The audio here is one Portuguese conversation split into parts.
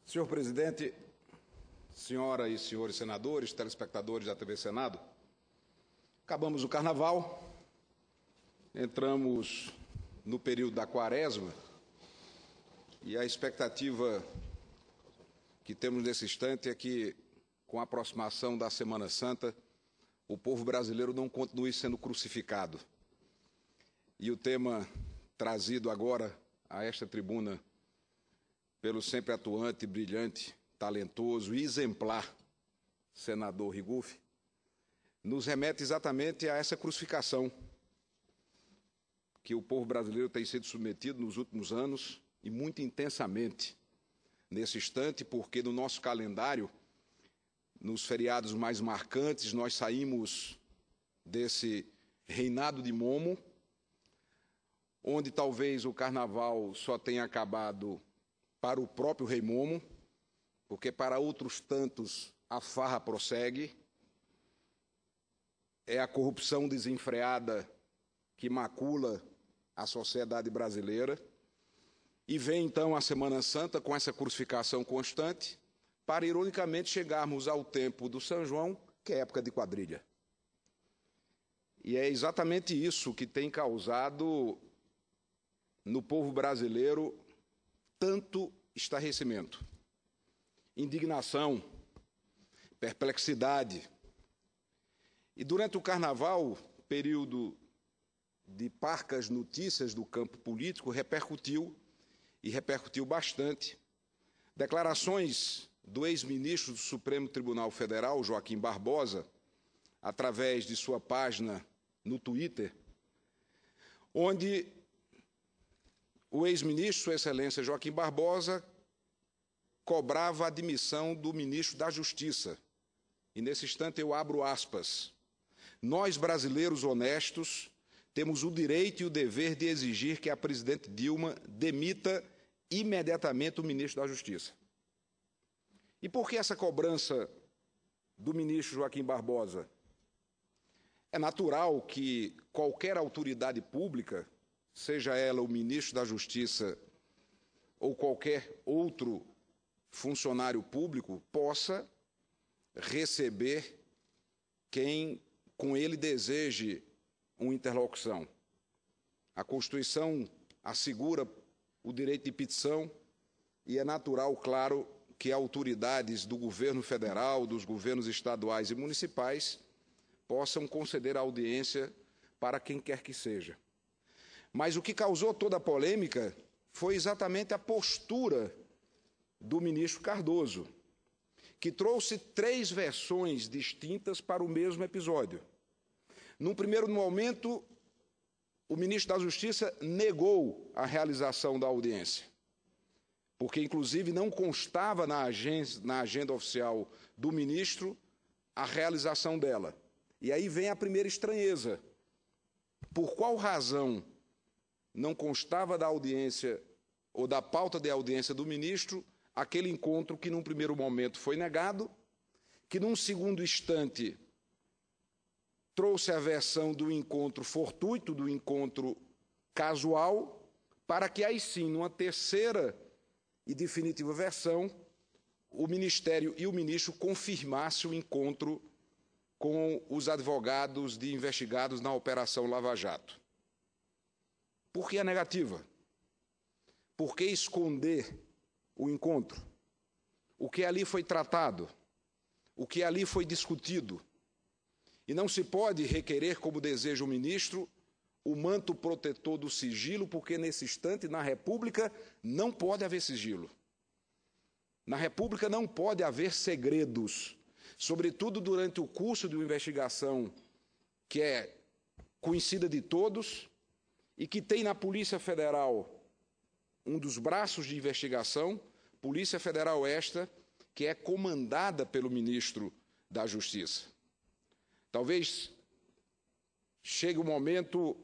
Senhor presidente, senhoras e senhores senadores, telespectadores da TV Senado, acabamos o carnaval, entramos no período da quaresma e a expectativa que temos nesse instante é que, com a aproximação da Semana Santa, o povo brasileiro não continue sendo crucificado. E o tema trazido agora a esta tribuna pelo sempre atuante, brilhante, talentoso e exemplar senador Rigufe, nos remete exatamente a essa crucificação que o povo brasileiro tem sido submetido nos últimos anos e muito intensamente nesse instante, porque no nosso calendário, nos feriados mais marcantes, nós saímos desse reinado de Momo, onde talvez o carnaval só tenha acabado para o próprio rei Momo, porque para outros tantos a farra prossegue, é a corrupção desenfreada que macula a sociedade brasileira, e vem então a Semana Santa com essa crucificação constante, para ironicamente chegarmos ao tempo do São João, que é época de quadrilha. E é exatamente isso que tem causado no povo brasileiro tanto estarrecimento, indignação, perplexidade. E durante o carnaval, período de parcas notícias do campo político, repercutiu bastante. Declarações do ex-ministro do Supremo Tribunal Federal, Joaquim Barbosa, através de sua página no Twitter, onde o ex-ministro, Sua Excelência Joaquim Barbosa, cobrava a admissão do ministro da Justiça. E nesse instante eu abro aspas. Nós, brasileiros honestos, temos o direito e o dever de exigir que a presidente Dilma demita imediatamente o ministro da Justiça. E por que essa cobrança do ministro Joaquim Barbosa? É natural que qualquer autoridade pública, seja ela o ministro da Justiça ou qualquer outro funcionário público, possa receber quem com ele deseje uma interlocução. A Constituição assegura o direito de petição e é natural, claro, que autoridades do governo federal, dos governos estaduais e municipais possam conceder audiência para quem quer que seja. Mas o que causou toda a polêmica foi exatamente a postura do ministro Cardoso, que trouxe 3 versões distintas para o mesmo episódio. Num primeiro momento, o ministro da Justiça negou a realização da audiência, porque, inclusive, não constava na agenda oficial do ministro a realização dela. E aí vem a primeira estranheza. Por qual razão não constava da audiência ou da pauta de audiência do ministro aquele encontro que, num primeiro momento, foi negado, que, num segundo instante, trouxe a versão do encontro fortuito, do encontro casual, para que, aí sim, numa terceira e definitiva versão, o Ministério e o ministro confirmassem o encontro com os advogados de investigados na Operação Lava Jato. Por que a negativa? Por que esconder o encontro? O que ali foi tratado? O que ali foi discutido? E não se pode requerer, como deseja o ministro, o manto protetor do sigilo, porque nesse instante, na República, não pode haver sigilo. Na República não pode haver segredos, sobretudo durante o curso de uma investigação que é conhecida de todos, e que tem na Polícia Federal um dos braços de investigação, Polícia Federal esta, que é comandada pelo ministro da Justiça. Talvez chegue o momento,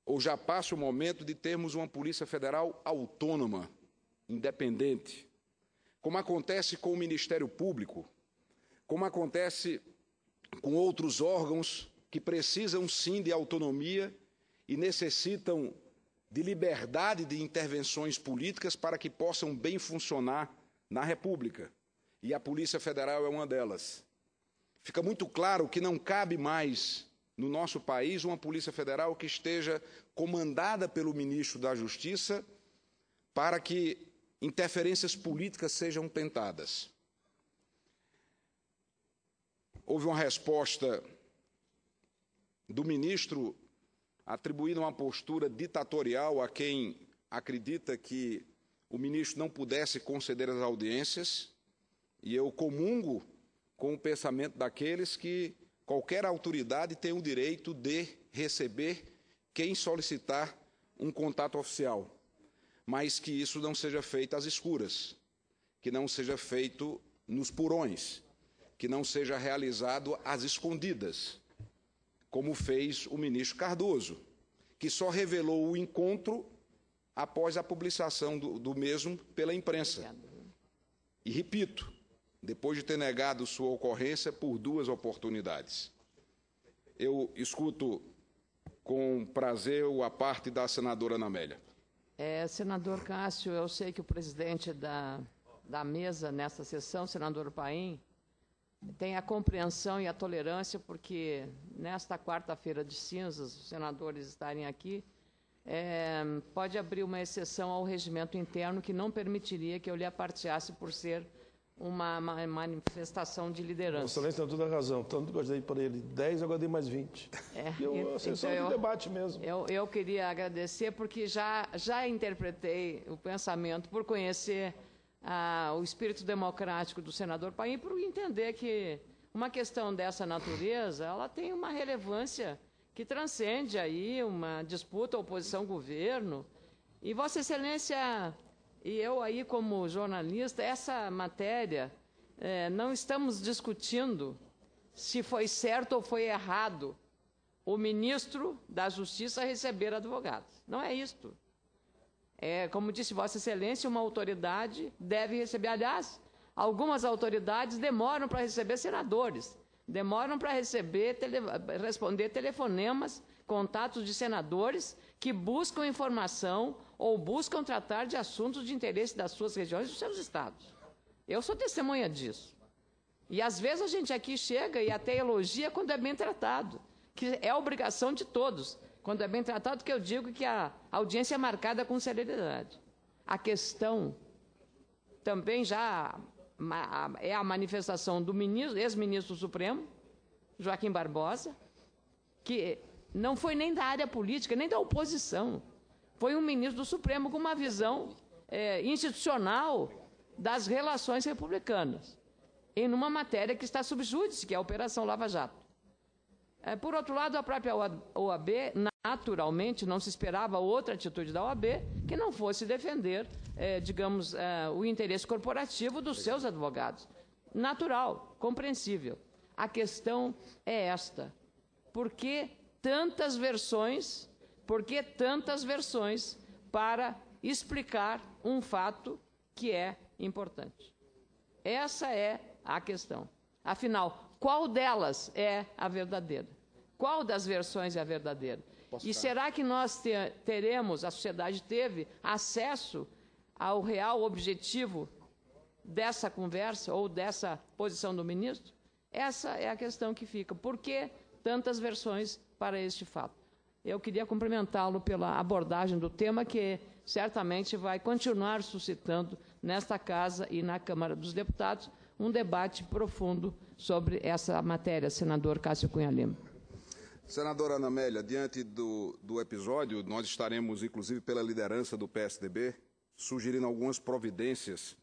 ou já passe o momento, de termos uma Polícia Federal autônoma, independente, como acontece com o Ministério Público, como acontece com outros órgãos que precisam sim de autonomia e necessitam de liberdade de intervenções políticas para que possam bem funcionar na República, e a Polícia Federal é uma delas. Fica muito claro que não cabe mais no nosso país uma Polícia Federal que esteja comandada pelo ministro da Justiça para que interferências políticas sejam tentadas. Houve uma resposta do ministro atribuindo uma postura ditatorial a quem acredita que o ministro não pudesse conceder as audiências, e eu comungo com o pensamento daqueles que qualquer autoridade tem o direito de receber quem solicitar um contato oficial, mas que isso não seja feito às escuras, que não seja feito nos porões, que não seja realizado às escondidas, como fez o ministro Cardoso, que só revelou o encontro após a publicação do mesmo pela imprensa. E repito, depois de ter negado sua ocorrência por 2 oportunidades. Eu escuto com prazer a parte da senadora Ana Amélia. Senador Cássio, eu sei que o presidente da mesa nesta sessão, senador Paim, tem a compreensão e a tolerância, porque nesta quarta-feira de cinzas, os senadores estarem aqui, pode abrir uma exceção ao regimento interno que não permitiria que eu lhe aparteasse por ser uma manifestação de liderança. Vossa Excelência tem toda a razão. Tanto que eu dei para ele 10, agora dei mais 20. A sessão de debate mesmo. Eu queria agradecer, porque já interpretei o pensamento por conhecer o espírito democrático do senador Paim, por entender que uma questão dessa natureza, ela tem uma relevância que transcende aí uma disputa oposição-governo. E Vossa Excelência e eu aí como jornalista, essa matéria, não estamos discutindo se foi certo ou foi errado o ministro da Justiça receber advogados. Não é isto. Como disse Vossa Excelência, uma autoridade deve receber. Aliás, algumas autoridades demoram para receber senadores, demoram para responder telefonemas, contatos de senadores que buscam informação ou buscam tratar de assuntos de interesse das suas regiões e dos seus estados. Eu sou testemunha disso. E, às vezes, a gente aqui chega e até elogia quando é bem tratado, que é obrigação de todos. Quando é bem tratado, que eu digo que a audiência é marcada com celeridade. A questão também já é a manifestação do ex-ministro Supremo, Joaquim Barbosa, que não foi nem da área política, nem da oposição. Foi um ministro do Supremo com uma visão institucional das relações republicanas, em uma matéria que está sob júdice, que é a Operação Lava Jato. Por outro lado, a própria OAB, naturalmente, não se esperava outra atitude da OAB que não fosse defender, digamos, o interesse corporativo dos seus advogados. Natural, compreensível. A questão é esta. Por que tantas versões? Por que tantas versões para explicar um fato que é importante? Essa é a questão. Afinal, qual delas é a verdadeira? Qual das versões é a verdadeira? E será que nós teremos, a sociedade teve, acesso ao real objetivo dessa conversa ou dessa posição do ministro? Essa é a questão que fica. Por que tantas versões para este fato? Eu queria cumprimentá-lo pela abordagem do tema, que certamente vai continuar suscitando nesta Casa e na Câmara dos Deputados um debate profundo sobre essa matéria, senador Cássio Cunha Lima. Senadora Ana Amélia, diante do episódio, nós estaremos, inclusive pela liderança do PSDB, sugerindo algumas providências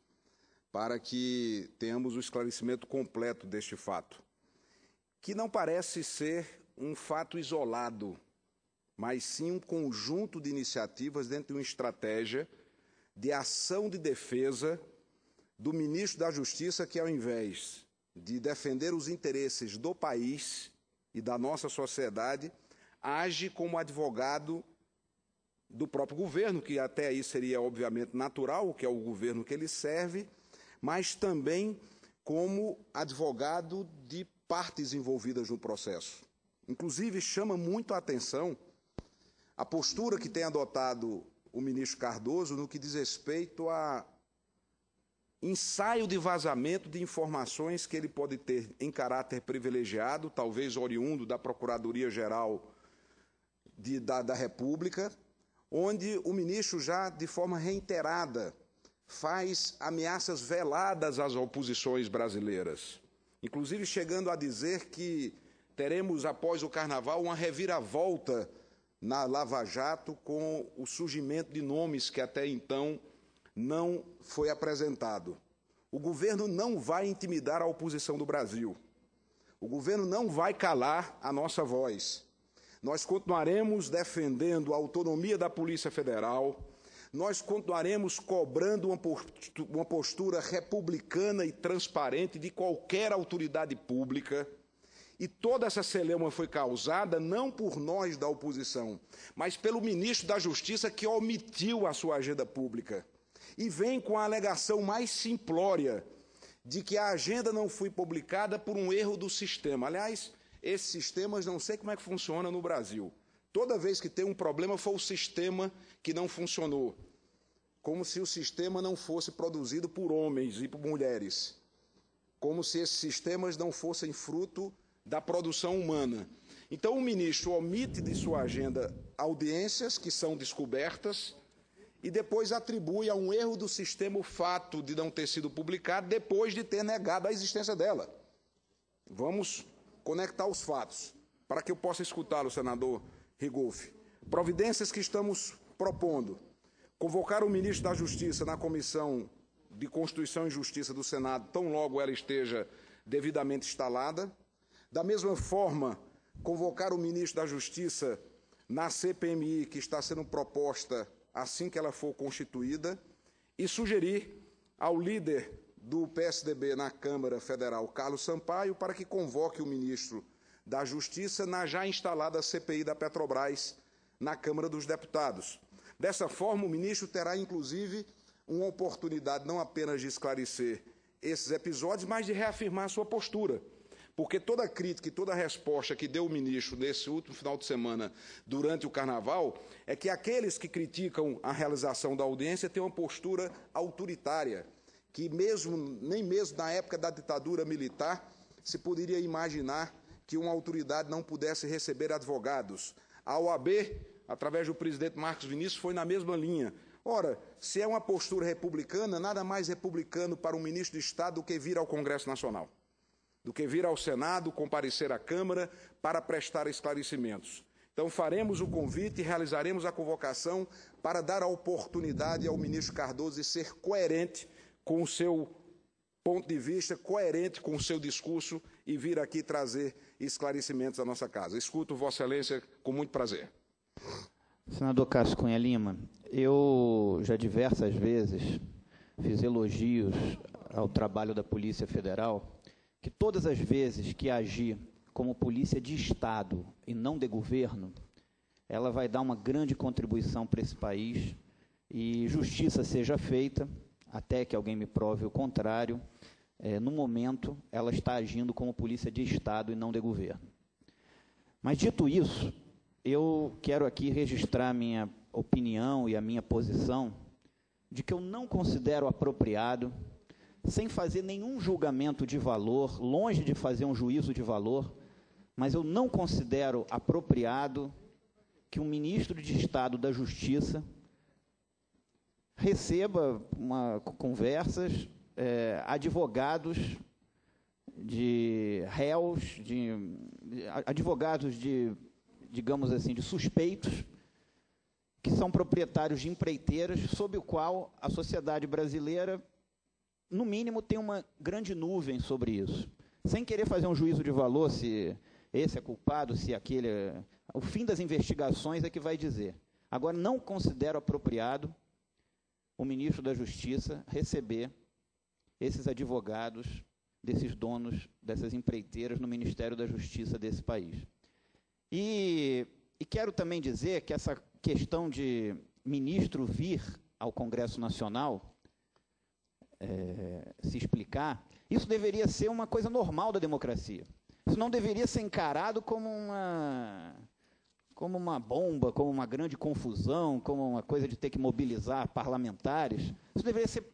para que tenhamos o esclarecimento completo deste fato, que não parece ser um fato isolado, mas sim um conjunto de iniciativas dentro de uma estratégia de ação de defesa do ministro da Justiça, que, ao invés de defender os interesses do país e da nossa sociedade, age como advogado do próprio governo, que até aí seria, obviamente, natural, que é o governo que ele serve, mas também como advogado de partes envolvidas no processo. Inclusive, chama muito a atenção a postura que tem adotado o ministro Cardoso no que diz respeito a ensaio de vazamento de informações que ele pode ter em caráter privilegiado, talvez oriundo da Procuradoria-Geral da República, onde o ministro já, de forma reiterada, faz ameaças veladas às oposições brasileiras, inclusive chegando a dizer que teremos, após o Carnaval, uma reviravolta na Lava Jato com o surgimento de nomes que até então não foi apresentado. O governo não vai intimidar a oposição do Brasil. O governo não vai calar a nossa voz. Nós continuaremos defendendo a autonomia da Polícia Federal, nós continuaremos cobrando uma postura republicana e transparente de qualquer autoridade pública. E toda essa celeuma foi causada não por nós da oposição, mas pelo ministro da Justiça que omitiu a sua agenda pública. E vem com a alegação mais simplória de que a agenda não foi publicada por um erro do sistema. Aliás, esses sistemas não sei como é que funciona no Brasil. Toda vez que tem um problema foi o sistema que não funcionou. Como se o sistema não fosse produzido por homens e por mulheres. Como se esses sistemas não fossem fruto da produção humana. Então, o ministro omite de sua agenda audiências que são descobertas e depois atribui a um erro do sistema o fato de não ter sido publicado depois de ter negado a existência dela. Vamos conectar os fatos, para que eu possa escutá-lo, senador Rigolfi. Providências que estamos propondo. Convocar o ministro da Justiça na Comissão de Constituição e Justiça do Senado, tão logo ela esteja devidamente instalada. Da mesma forma, convocar o ministro da Justiça na CPMI, que está sendo proposta assim que ela for constituída, e sugerir ao líder do PSDB na Câmara Federal, Carlos Sampaio, para que convoque o ministro da Justiça na já instalada CPI da Petrobras na Câmara dos Deputados. Dessa forma, o ministro terá, inclusive, uma oportunidade não apenas de esclarecer esses episódios, mas de reafirmar a sua postura. Porque toda crítica e toda resposta que deu o ministro nesse último final de semana, durante o Carnaval, é que aqueles que criticam a realização da audiência têm uma postura autoritária, que nem mesmo na época da ditadura militar se poderia imaginar que uma autoridade não pudesse receber advogados. A OAB, através do presidente Marcos Vinícius, foi na mesma linha. Ora, se é uma postura republicana, nada mais republicano para um ministro de Estado do que vir ao Congresso Nacional, do que vir ao Senado, comparecer à Câmara para prestar esclarecimentos. Então, faremos o convite e realizaremos a convocação para dar a oportunidade ao ministro Cardoso de ser coerente com o seu ponto de vista, coerente com o seu discurso e vir aqui trazer esclarecimentos à nossa casa. Escuto Vossa Excelência com muito prazer. Senador Cássio Cunha Lima, eu já diversas vezes fiz elogios ao trabalho da Polícia Federal, que todas as vezes que agir como polícia de Estado e não de governo, ela vai dar uma grande contribuição para esse país e justiça seja feita, até que alguém me prove o contrário. No momento, ela está agindo como polícia de Estado e não de governo. Mas, dito isso, eu quero aqui registrar a minha opinião e a minha posição de que eu não considero apropriado, sem fazer nenhum julgamento de valor, longe de fazer um juízo de valor, mas eu não considero apropriado que um ministro de Estado da Justiça receba conversas, advogados de réus, advogados digamos assim, de suspeitos, que são proprietários de empreiteiras, sob o qual a sociedade brasileira, no mínimo, tem uma grande nuvem sobre isso. Sem querer fazer um juízo de valor se esse é culpado, se aquele é... O fim das investigações é que vai dizer. Agora, não considero apropriado o ministro da Justiça receber esses advogados desses donos dessas empreiteiras no Ministério da Justiça desse país. E quero também dizer que essa questão de ministro vir ao Congresso Nacional se explicar, isso deveria ser uma coisa normal da democracia. Isso não deveria ser encarado como uma bomba, como uma grande confusão, como uma coisa de ter que mobilizar parlamentares. Isso deveria ser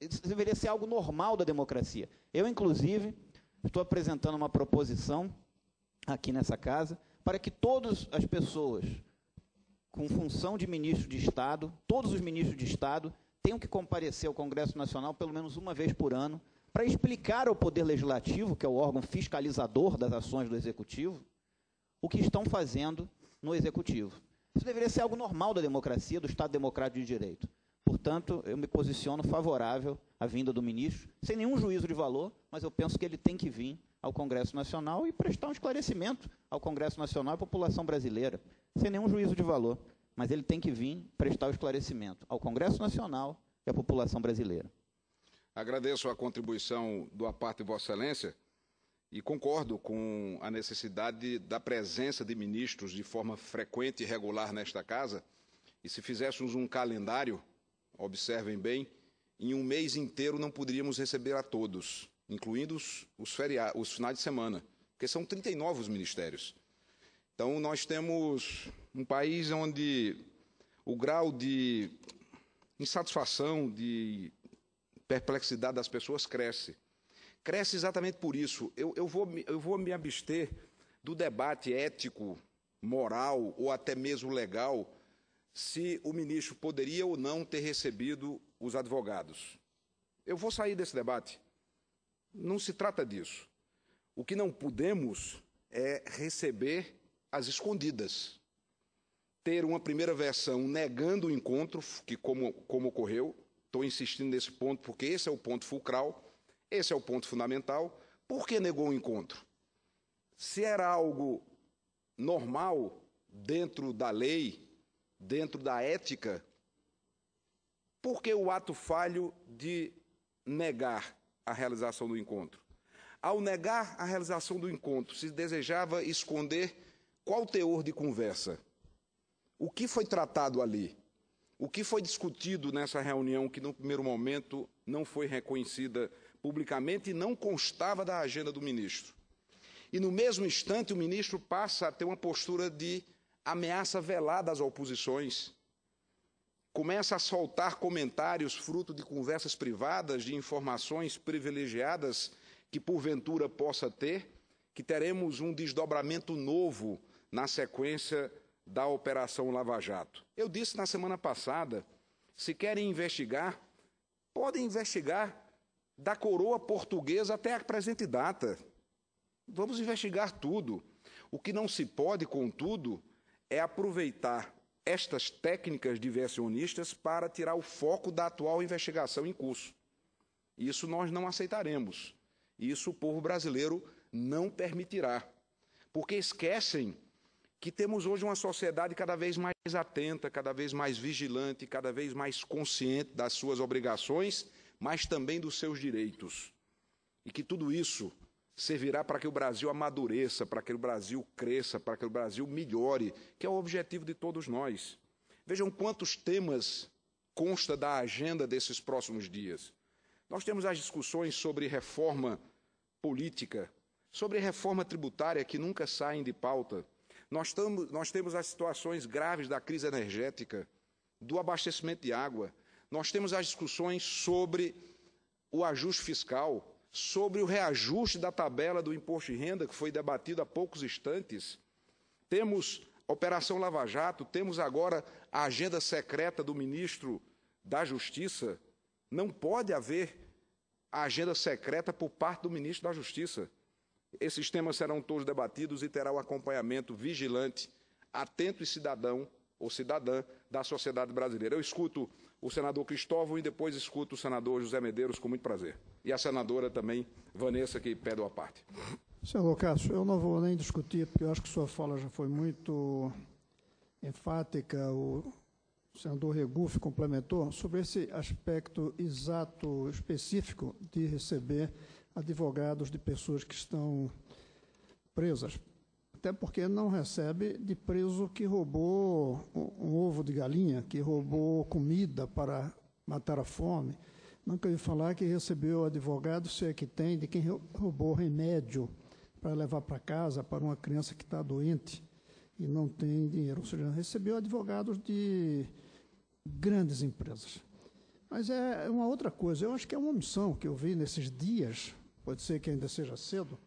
Isso deveria ser algo normal da democracia. Eu, inclusive, estou apresentando uma proposição aqui nessa casa para que todas as pessoas com função de ministro de Estado, todos os ministros de Estado, tenham que comparecer ao Congresso Nacional pelo menos uma vez por ano para explicar ao Poder Legislativo, que é o órgão fiscalizador das ações do Executivo, o que estão fazendo no Executivo. Isso deveria ser algo normal da democracia, do Estado Democrático de Direito. Portanto, eu me posiciono favorável à vinda do ministro, sem nenhum juízo de valor, mas eu penso que ele tem que vir ao Congresso Nacional e prestar um esclarecimento ao Congresso Nacional e à população brasileira, sem nenhum juízo de valor. Mas ele tem que vir prestar o esclarecimento ao Congresso Nacional e à população brasileira. Agradeço a contribuição da parte de Vossa Excelência e concordo com a necessidade da presença de ministros de forma frequente e regular nesta casa. E se fizéssemos um calendário, observem bem, em um mês inteiro não poderíamos receber a todos, incluindo os finais de semana, porque são 39 os ministérios. Então, nós temos um país onde o grau de insatisfação, de perplexidade das pessoas cresce. Cresce exatamente por isso. Eu vou me abster do debate ético, moral ou até mesmo legal, se o ministro poderia ou não ter recebido os advogados. Eu vou sair desse debate. Não se trata disso. O que não podemos é receber às escondidas. Ter uma primeira versão negando o encontro, que como ocorreu, estou insistindo nesse ponto porque esse é o ponto fulcral, esse é o ponto fundamental. Por que negou o encontro? Se era algo normal, dentro da lei, dentro da ética, por que o ato falho de negar a realização do encontro? Ao negar a realização do encontro, se desejava esconder qual o teor de conversa? O que foi tratado ali? O que foi discutido nessa reunião que, no primeiro momento, não foi reconhecida publicamente e não constava da agenda do ministro? E, no mesmo instante, o ministro passa a ter uma postura de ameaça velada às oposições. Começa a soltar comentários fruto de conversas privadas, de informações privilegiadas que, porventura, possa ter, que teremos um desdobramento novo na sequência da Operação Lava Jato. Eu disse na semana passada, se querem investigar, podem investigar da coroa portuguesa até a presente data. Vamos investigar tudo. O que não se pode, contudo, é aproveitar estas técnicas diversionistas para tirar o foco da atual investigação em curso. Isso nós não aceitaremos. Isso o povo brasileiro não permitirá. Porque esquecem que temos hoje uma sociedade cada vez mais atenta, cada vez mais vigilante, cada vez mais consciente das suas obrigações, mas também dos seus direitos. E que tudo isso servirá para que o Brasil amadureça, para que o Brasil cresça, para que o Brasil melhore, que é o objetivo de todos nós. Vejam quantos temas consta da agenda desses próximos dias. Nós temos as discussões sobre reforma política, sobre reforma tributária, que nunca saem de pauta. Nós temos as situações graves da crise energética, do abastecimento de água. Nós temos as discussões sobre o ajuste fiscal, sobre o reajuste da tabela do imposto de renda, que foi debatido há poucos instantes. Temos Operação Lava Jato, temos agora a agenda secreta do ministro da Justiça. Não pode haver a agenda secreta por parte do ministro da Justiça. Esses temas serão todos debatidos e terá o acompanhamento vigilante, atento e cidadão ou cidadã da sociedade brasileira. Eu escuto o senador Cristóvão e depois escuto o senador José Medeiros com muito prazer. E a senadora também, Vanessa, que pede a parte. Senador Cássio, eu não vou nem discutir, porque eu acho que sua fala já foi muito enfática. O senador Regufe complementou sobre esse aspecto exato, específico de receber advogados de pessoas que estão presas. Até porque não recebe de preso que roubou um ovo de galinha, que roubou comida para matar a fome. Nunca ouvi falar que recebeu advogado, se é que tem, de quem roubou remédio para levar para casa para uma criança que está doente e não tem dinheiro. Ou seja, recebeu advogados de grandes empresas. Mas é uma outra coisa. Eu acho que é uma omissão que eu vi nesses dias, pode ser que ainda seja cedo,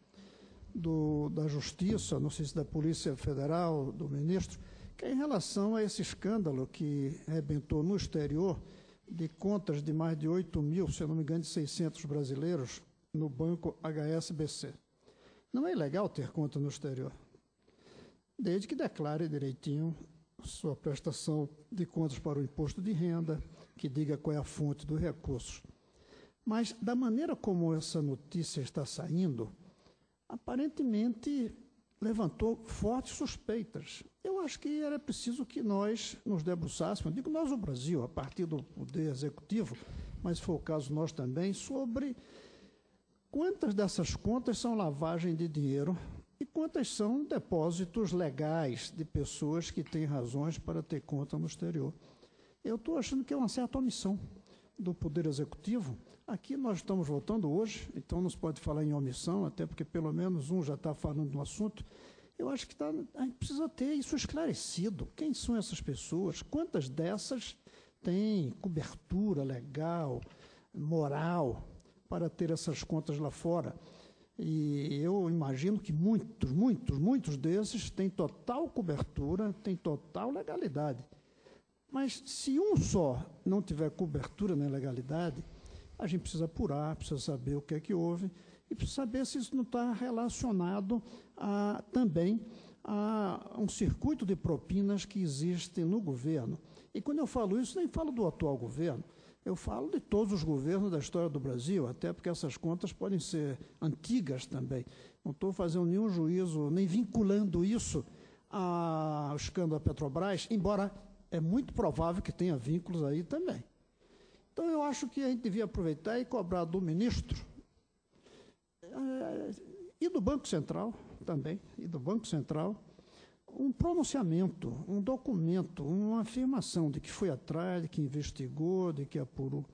da Justiça, não sei se da Polícia Federal, do ministro, que é em relação a esse escândalo que rebentou no exterior de contas de mais de 8 mil, se eu não me engano, de 600 brasileiros no banco HSBC. Não é ilegal ter conta no exterior, desde que declare direitinho sua prestação de contas para o imposto de renda, que diga qual é a fonte dos recursos. Mas, da maneira como essa notícia está saindo, aparentemente levantou fortes suspeitas. Eu acho que era preciso que nós nos debruçássemos, digo nós o Brasil, a partir do Poder Executivo, mas foi o caso nós também, sobre quantas dessas contas são lavagem de dinheiro e quantas são depósitos legais de pessoas que têm razões para ter conta no exterior. Eu estou achando que é uma certa omissão do Poder Executivo. Aqui nós estamos voltando hoje, então não se pode falar em omissão, até porque pelo menos um já está falando do assunto. Eu acho que a gente precisa ter isso esclarecido. Quem são essas pessoas? Quantas dessas têm cobertura legal, moral, para ter essas contas lá fora? E eu imagino que muitos desses têm total cobertura, têm total legalidade. Mas se um só não tiver cobertura na legalidade, a gente precisa apurar, precisa saber o que é que houve e precisa saber se isso não está relacionado também a um circuito de propinas que existe no governo. E quando eu falo isso, nem falo do atual governo, eu falo de todos os governos da história do Brasil, até porque essas contas podem ser antigas também. Não estou fazendo nenhum juízo, nem vinculando isso ao escândalo da Petrobras, embora é muito provável que tenha vínculos aí também. Então, eu acho que a gente devia aproveitar e cobrar do ministro e do Banco Central também, um pronunciamento, um documento, uma afirmação de que foi atrás, de que investigou, de que apurou.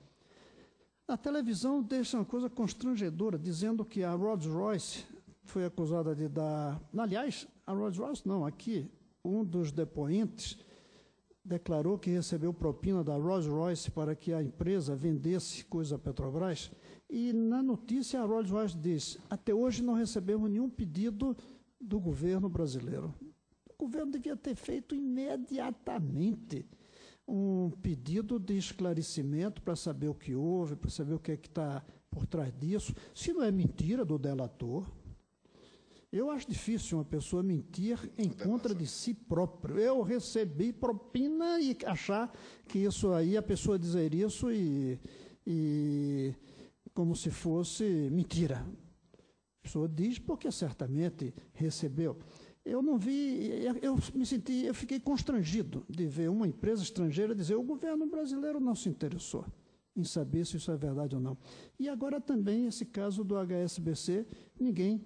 A televisão deixa uma coisa constrangedora, dizendo que a Rolls-Royce foi acusada de dar... Aliás, a Rolls-Royce não, aqui, um dos depoentes declarou que recebeu propina da Rolls-Royce para que a empresa vendesse coisa à Petrobras, e na notícia a Rolls-Royce diz: até hoje não recebemos nenhum pedido do governo brasileiro. O governo devia ter feito imediatamente um pedido de esclarecimento para saber o que houve, para saber o que é que está por trás disso, se não é mentira do delator. Eu acho difícil uma pessoa mentir em contra de si próprio. Eu recebi propina e achar que isso aí, a pessoa dizer isso e como se fosse mentira. A pessoa diz porque certamente recebeu. Eu não vi, eu fiquei constrangido de ver uma empresa estrangeira dizer: o governo brasileiro não se interessou em saber se isso é verdade ou não. E agora também esse caso do HSBC, ninguém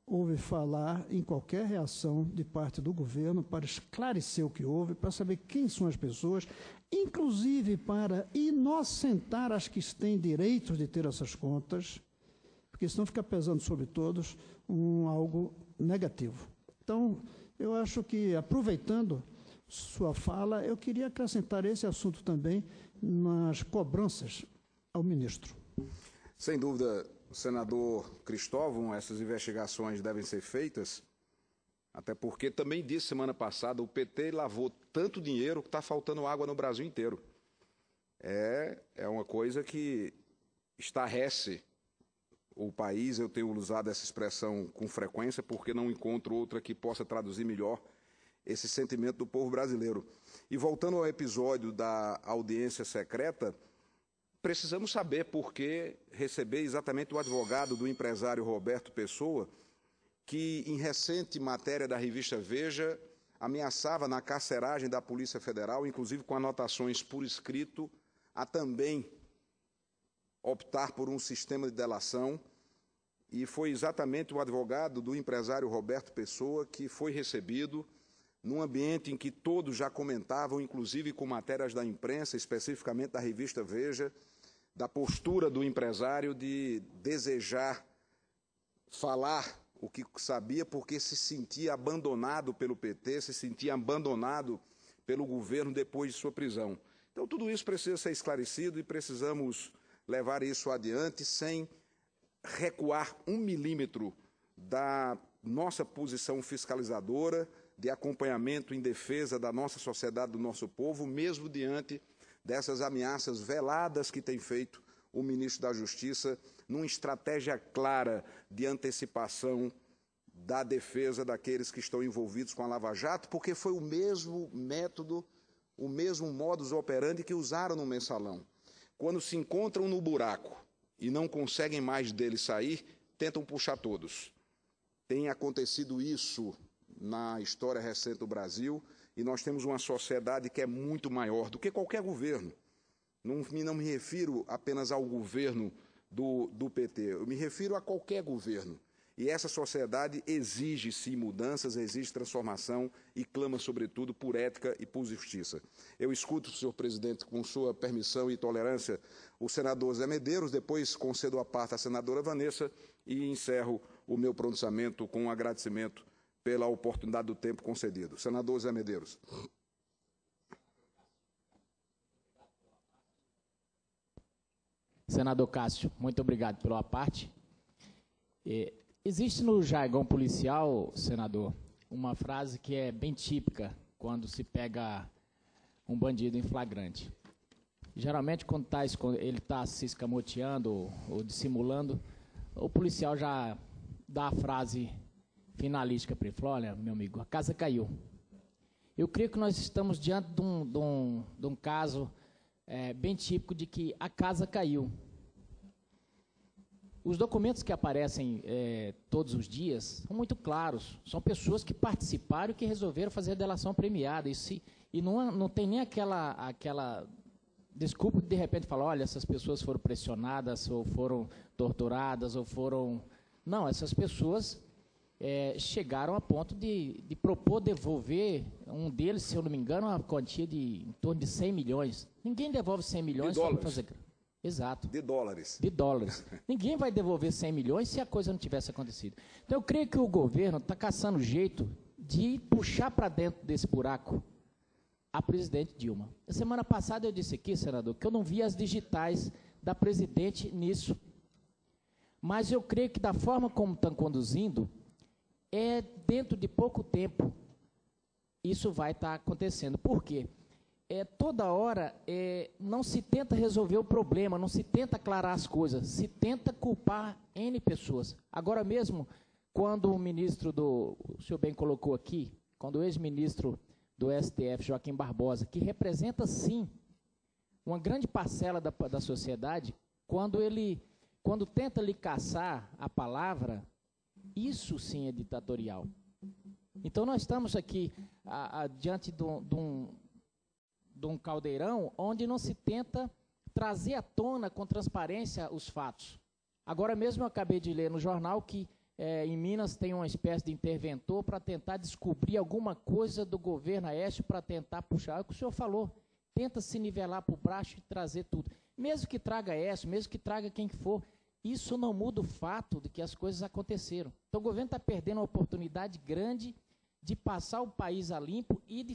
ouve falar em qualquer reação de parte do governo para esclarecer o que houve, para saber quem são as pessoas, inclusive para inocentar as que têm direitos de ter essas contas, porque senão fica pesando sobre todos algo negativo. Então, eu acho que, aproveitando sua fala, eu queria acrescentar esse assunto também nas cobranças ao ministro. Sem dúvida, senador Cristóvão, essas investigações devem ser feitas, até porque também disse semana passada, o PT lavou tanto dinheiro que está faltando água no Brasil inteiro. É uma coisa que estarrece o país. Eu tenho usado essa expressão com frequência porque não encontro outra que possa traduzir melhor esse sentimento do povo brasileiro. E voltando ao episódio da audiência secreta, precisamos saber por que receber exatamente o advogado do empresário Roberto Pessoa, que em recente matéria da revista Veja ameaçava na carceragem da Polícia Federal, inclusive com anotações por escrito, a também optar por um sistema de delação. E foi exatamente o advogado do empresário Roberto Pessoa que foi recebido num ambiente em que todos já comentavam, inclusive com matérias da imprensa, especificamente da revista Veja, da postura do empresário de desejar falar o que sabia, porque se sentia abandonado pelo PT, se sentia abandonado pelo governo depois de sua prisão. Então, tudo isso precisa ser esclarecido e precisamos levar isso adiante sem recuar 1 milímetro da nossa posição fiscalizadora, de acompanhamento em defesa da nossa sociedade, do nosso povo, mesmo diante dessas ameaças veladas que tem feito o ministro da Justiça, numa estratégia clara de antecipação da defesa daqueles que estão envolvidos com a Lava Jato, porque foi o mesmo método, o mesmo modus operandi que usaram no Mensalão. Quando se encontram no buraco e não conseguem mais dele sair, tentam puxar todos. Tem acontecido isso na história recente do Brasil e nós temos uma sociedade que é muito maior do que qualquer governo. Não me refiro apenas ao governo do PT, eu me refiro a qualquer governo. E essa sociedade exige, sim, mudanças, exige transformação e clama, sobretudo, por ética e por justiça. Eu escuto, senhor presidente, com sua permissão e tolerância, o senador Zé Medeiros, depois concedo a parte à senadora Vanessa e encerro o meu pronunciamento com um agradecimento pela oportunidade do tempo concedido. Senador Zé Medeiros. Senador Cássio, muito obrigado pela parte. Existe no jargão policial, senador, uma frase que é bem típica quando se pega um bandido em flagrante. Geralmente, quando ele está se escamoteando ou dissimulando, o policial já dá a frase finalística para ele. Fala, olha, meu amigo, a casa caiu. Eu creio que nós estamos diante de um caso bem típico de que a casa caiu. Os documentos que aparecem todos os dias são muito claros. São pessoas que participaram e que resolveram fazer a delação premiada. E não tem nem aquela desculpa de repente falar, olha, essas pessoas foram pressionadas, ou foram torturadas, ou foram... Não, essas pessoas chegaram a ponto de propor devolver, um deles, se eu não me engano, uma quantia de em torno de 100 milhões. Ninguém devolve 100 milhões para fazer... Exato. De dólares. De dólares. Ninguém vai devolver 100 milhões se a coisa não tivesse acontecido. Então, eu creio que o governo está caçando jeito de puxar para dentro desse buraco a presidente Dilma. Na semana passada eu disse aqui, senador, que eu não vi as digitais da presidente nisso. Mas eu creio que da forma como estão conduzindo, dentro de pouco tempo, isso vai estar acontecendo. Por quê? Toda hora não se tenta resolver o problema, não se tenta aclarar as coisas, se tenta culpar N pessoas. Agora mesmo, quando o ministro o senhor bem colocou aqui, quando o ex-ministro do STF, Joaquim Barbosa, que representa, sim, uma grande parcela da sociedade, quando tenta lhe caçar a palavra, isso sim é ditatorial. Então, nós estamos aqui diante de um caldeirão onde não se tenta trazer à tona com transparência os fatos. Agora mesmo eu acabei de ler no jornal que em Minas tem uma espécie de interventor para tentar descobrir alguma coisa do governo Aécio para tentar puxar. É o que o senhor falou, tenta se nivelar por baixo e trazer tudo. Mesmo que traga Aécio, mesmo que traga quem for, isso não muda o fato de que as coisas aconteceram. Então o governo está perdendo uma oportunidade grande de passar o país a limpo e de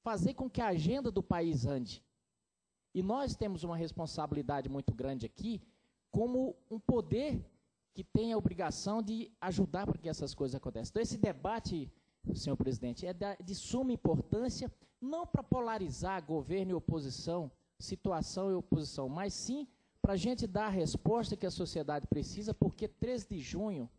fazer com que a agenda do país ande. E nós temos uma responsabilidade muito grande aqui, como um poder que tem a obrigação de ajudar para que essas coisas aconteçam. Então, esse debate, senhor presidente, é de suma importância, não para polarizar governo e oposição, situação e oposição, mas sim para a gente dar a resposta que a sociedade precisa, porque 13 de junho,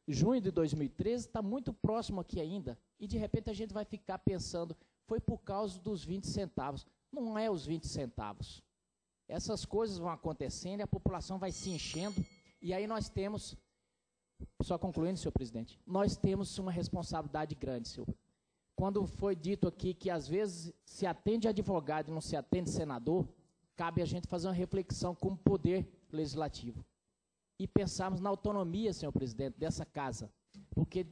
junho de 2013 está muito próximo aqui ainda, e de repente a gente vai ficar pensando, foi por causa dos 20 centavos. Não é os 20 centavos. Essas coisas vão acontecendo e a população vai se enchendo, e aí nós temos, só concluindo, senhor presidente, nós temos uma responsabilidade grande, senhor. Quando foi dito aqui que às vezes se atende advogado e não se atende senador, cabe a gente fazer uma reflexão como poder legislativo. E pensarmos na autonomia, senhor presidente, dessa casa. Porque,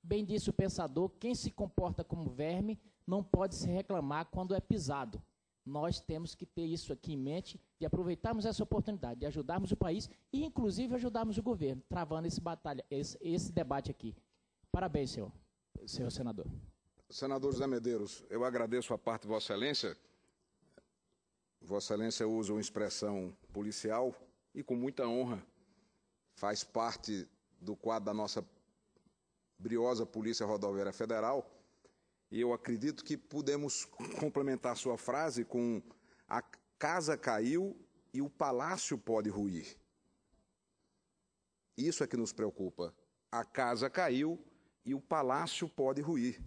bem disse o pensador, quem se comporta como verme não pode se reclamar quando é pisado. Nós temos que ter isso aqui em mente, de aproveitarmos essa oportunidade, de ajudarmos o país e, inclusive, ajudarmos o governo, travando esse debate aqui. Parabéns, senhor senador. Senador José Medeiros, eu agradeço a parte de Vossa Excelência. Vossa Excelência usa uma expressão policial e, com muita honra, faz parte do quadro da nossa briosa Polícia Rodoviária Federal. E eu acredito que podemos complementar sua frase com: a casa caiu e o palácio pode ruir. Isso é que nos preocupa. A casa caiu e o palácio pode ruir.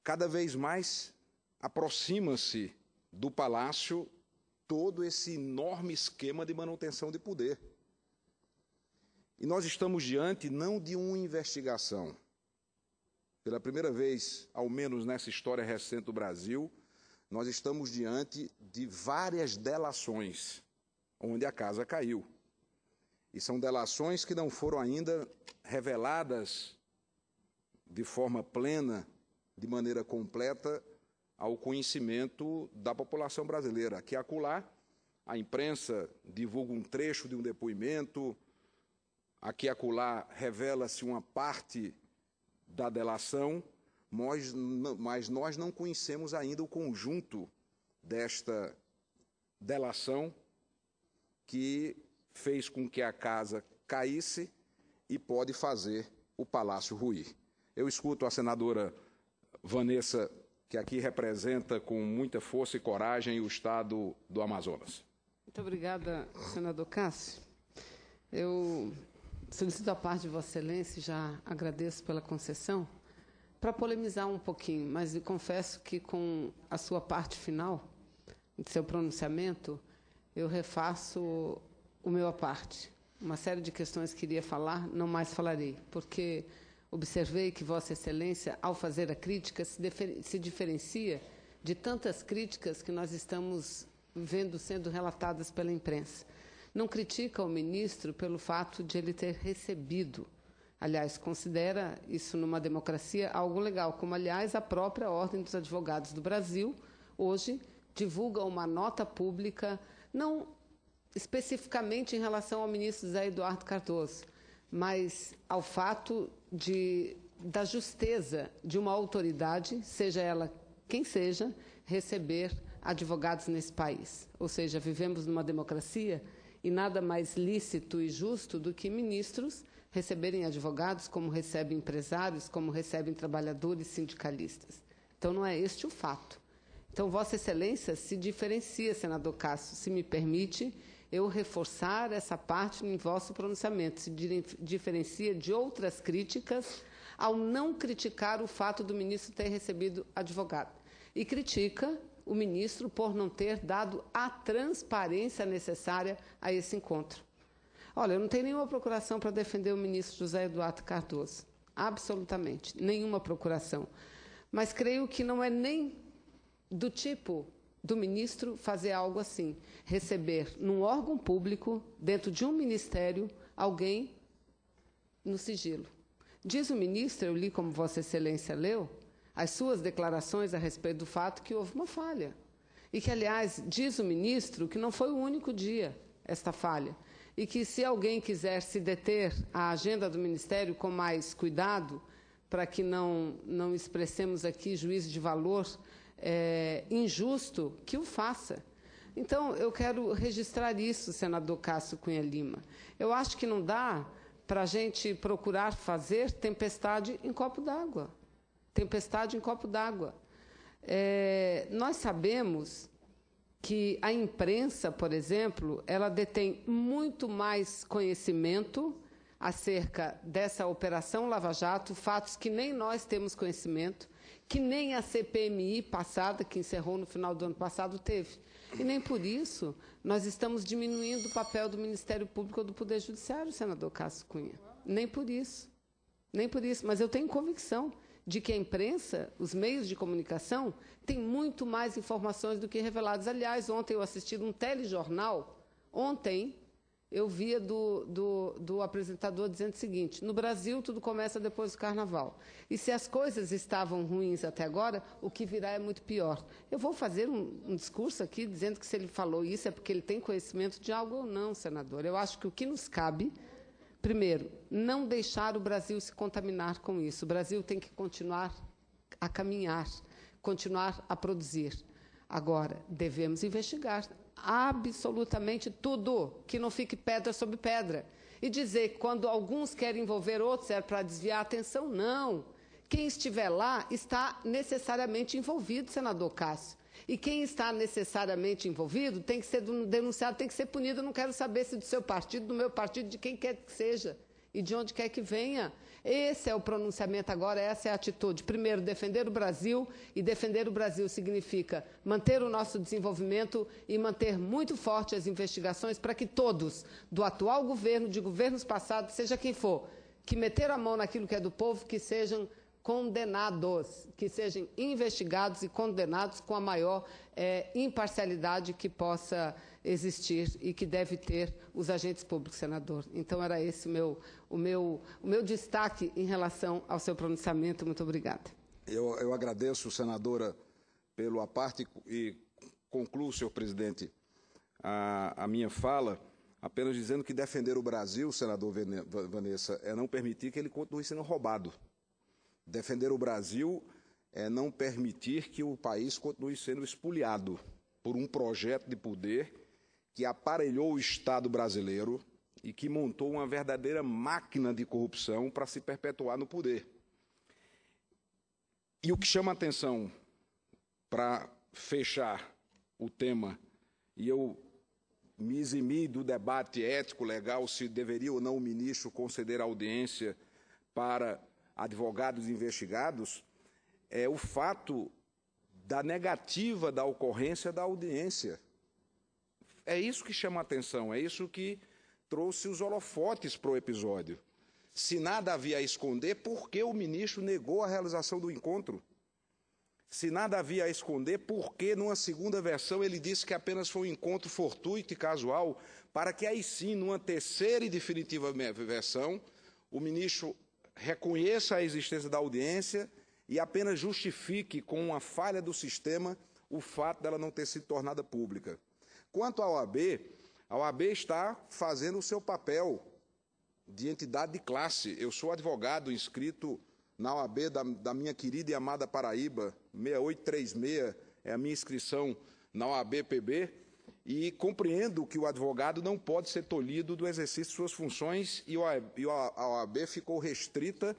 Cada vez mais aproxima-se do palácio todo esse enorme esquema de manutenção de poder. E nós estamos diante não de uma investigação. Pela primeira vez, ao menos nessa história recente do Brasil, nós estamos diante de várias delações onde a casa caiu. E são delações que não foram ainda reveladas de forma plena, de maneira completa, ao conhecimento da população brasileira. Aqui e acolá, a imprensa divulga um trecho de um depoimento, aqui e acolá revela-se uma parte da delação, mas nós não conhecemos ainda o conjunto desta delação que fez com que a casa caísse e pode fazer o palácio ruir. Eu escuto a senadora Vanessa, que aqui representa com muita força e coragem o Estado do Amazonas. Muito obrigada, senador Cássio. Eu solicito a parte de Vossa Excelência, já agradeço pela concessão, para polemizar um pouquinho, mas confesso que com a sua parte final, de seu pronunciamento, eu refaço o meu à parte. Uma série de questões que iria falar, não mais falarei, porque observei que Vossa Excelência, ao fazer a crítica, se diferencia de tantas críticas que nós estamos vendo sendo relatadas pela imprensa. Não critica o ministro pelo fato de ele ter recebido. Aliás, considera isso numa democracia algo legal, como, aliás, a própria Ordem dos Advogados do Brasil, hoje, divulga uma nota pública, não especificamente em relação ao ministro Zé Eduardo Cardoso, mas ao fato da justeza de uma autoridade, seja ela quem seja, receber advogados nesse país. Ou seja, vivemos numa democracia e nada mais lícito e justo do que ministros receberem advogados, como recebem empresários, como recebem trabalhadores sindicalistas. Então, não é este o fato. Então, Vossa Excelência se diferencia, senador Cássio, se me permite eu reforçar essa parte em vosso pronunciamento, se diferencia de outras críticas ao não criticar o fato do ministro ter recebido advogado. E critica o ministro por não ter dado a transparência necessária a esse encontro. Olha, eu não tenho nenhuma procuração para defender o ministro José Eduardo Cardoso. Absolutamente, nenhuma procuração. Mas creio que não é nem do tipo do ministro fazer algo assim, receber num órgão público, dentro de um ministério, alguém no sigilo. Diz o ministro, eu li como Vossa Excelência leu, as suas declarações a respeito do fato que houve uma falha. E que, aliás, diz o ministro que não foi o único dia esta falha. E que, se alguém quiser se deter à agenda do ministério com mais cuidado, para que não expressemos aqui juízo de valor injusto, que o faça. Então, eu quero registrar isso, senador Cássio Cunha Lima. Eu acho que não dá para a gente procurar fazer tempestade em copo d'água. Tempestade em copo d'água. Nós sabemos que a imprensa, por exemplo, ela detém muito mais conhecimento acerca dessa Operação Lava Jato, fatos que nem nós temos conhecimento, que nem a CPMI passada, que encerrou no final do ano passado, teve. E nem por isso nós estamos diminuindo o papel do Ministério Público ou do Poder Judiciário, senador Cássio Cunha. Nem por isso. Nem por isso. Mas eu tenho convicção de que a imprensa, os meios de comunicação, têm muito mais informações do que reveladas. Aliás, ontem eu assisti um telejornal, eu via do apresentador dizendo o seguinte: no Brasil tudo começa depois do Carnaval. E se as coisas estavam ruins até agora, o que virá é muito pior. Eu vou fazer um discurso aqui dizendo que se ele falou isso é porque ele tem conhecimento de algo ou não, senador. Eu acho que o que nos cabe, Primeiro, não deixar o Brasil se contaminar com isso. O Brasil tem que continuar a caminhar, continuar a produzir. Agora, devemos investigar absolutamente tudo, que não fique pedra sobre pedra. E dizer que quando alguns querem envolver outros é para desviar a atenção, não. Quem estiver lá está necessariamente envolvido, senador Cássio. E quem está necessariamente envolvido tem que ser denunciado, tem que ser punido. Eu não quero saber se do seu partido, do meu partido, de quem quer que seja e de onde quer que venha. Esse é o pronunciamento agora, essa é a atitude. Primeiro, defender o Brasil, e defender o Brasil significa manter o nosso desenvolvimento e manter muito forte as investigações para que todos, do atual governo, de governos passados, seja quem for, que meteram a mão naquilo que é do povo, que sejam condenados, que sejam investigados e condenados com a maior imparcialidade que possa existir e que deve ter os agentes públicos, senador. Então, era esse o meu destaque em relação ao seu pronunciamento. Muito obrigada. Eu agradeço, senadora, pela parte e concluo, senhor presidente, a minha fala, apenas dizendo que defender o Brasil, senador Vanessa, é não permitir que ele continue sendo roubado. Defender o Brasil é não permitir que o país continue sendo espoliado por um projeto de poder que aparelhou o Estado brasileiro e que montou uma verdadeira máquina de corrupção para se perpetuar no poder. E o que chama a atenção, para fechar o tema, e eu me eximi do debate ético, legal, se deveria ou não o ministro conceder audiência para advogados investigados, é o fato da negativa da ocorrência da audiência. É isso que chama a atenção, é isso que trouxe os holofotes para o episódio. Se nada havia a esconder, por que o ministro negou a realização do encontro? Se nada havia a esconder, por que, numa segunda versão, ele disse que apenas foi um encontro fortuito e casual, para que aí sim, numa terceira e definitiva versão, o ministro reconheça a existência da audiência e apenas justifique com uma falha do sistema o fato dela não ter sido tornada pública. Quanto à OAB está fazendo o seu papel de entidade de classe. Eu sou advogado inscrito na OAB da minha querida e amada Paraíba, 6836 é a minha inscrição na OAB-PB, e compreendo que o advogado não pode ser tolhido do exercício de suas funções e a OAB ficou restrita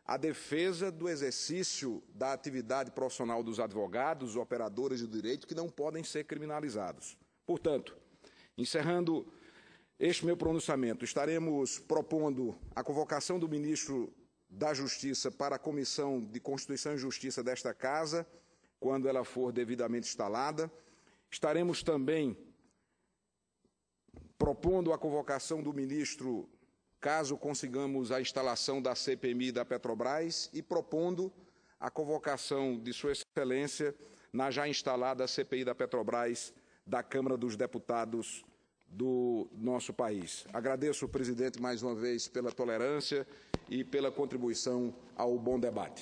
à defesa do exercício da atividade profissional dos advogados, operadores de direito, que não podem ser criminalizados. Portanto, encerrando este meu pronunciamento, estaremos propondo a convocação do ministro da Justiça para a Comissão de Constituição e Justiça desta Casa, quando ela for devidamente instalada. Estaremos também propondo a convocação do ministro, caso consigamos a instalação da CPMI da Petrobras, e propondo a convocação de Sua Excelência na já instalada CPI da Petrobras da Câmara dos Deputados do nosso país. Agradeço, presidente, mais uma vez pela tolerância e pela contribuição ao bom debate.